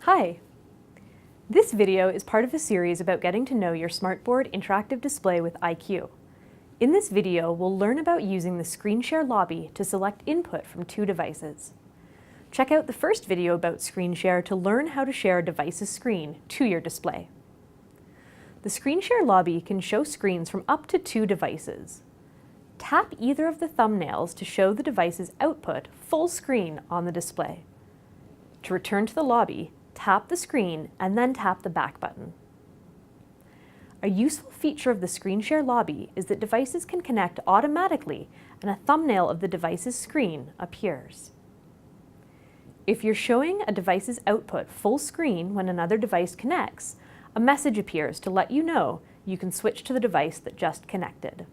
Hi! This video is part of a series about getting to know your smartboard interactive display with IQ. In this video, we'll learn about using the Screen Share lobby to select input from two devices. Check out the first video about Screen Share to learn how to share a device's screen to your display. The Screen Share lobby can show screens from up to two devices. Tap either of the thumbnails to show the device's output full screen on the display. To return to the lobby, tap the screen and then tap the back button. A useful feature of the Screen Share lobby is that devices can connect automatically and a thumbnail of the device's screen appears. If you're showing a device's output full screen when another device connects, a message appears to let you know you can switch to the device that just connected.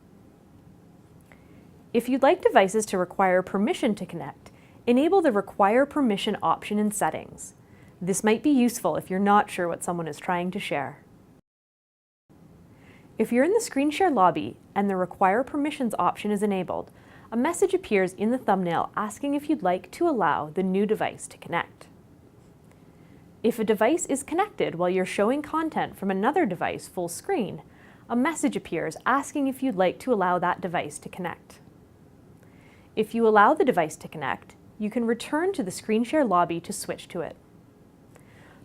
If you'd like devices to require permission to connect, enable the Require Permission option in Settings. This might be useful if you're not sure what someone is trying to share. If you're in the Screen Share lobby and the Require Permissions option is enabled, a message appears in the thumbnail asking if you'd like to allow the new device to connect. If a device is connected while you're showing content from another device full screen, a message appears asking if you'd like to allow that device to connect. If you allow the device to connect, you can return to the Screen Share lobby to switch to it.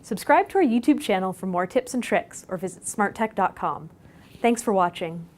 Subscribe to our YouTube channel for more tips and tricks or visit smarttech.com. Thanks for watching.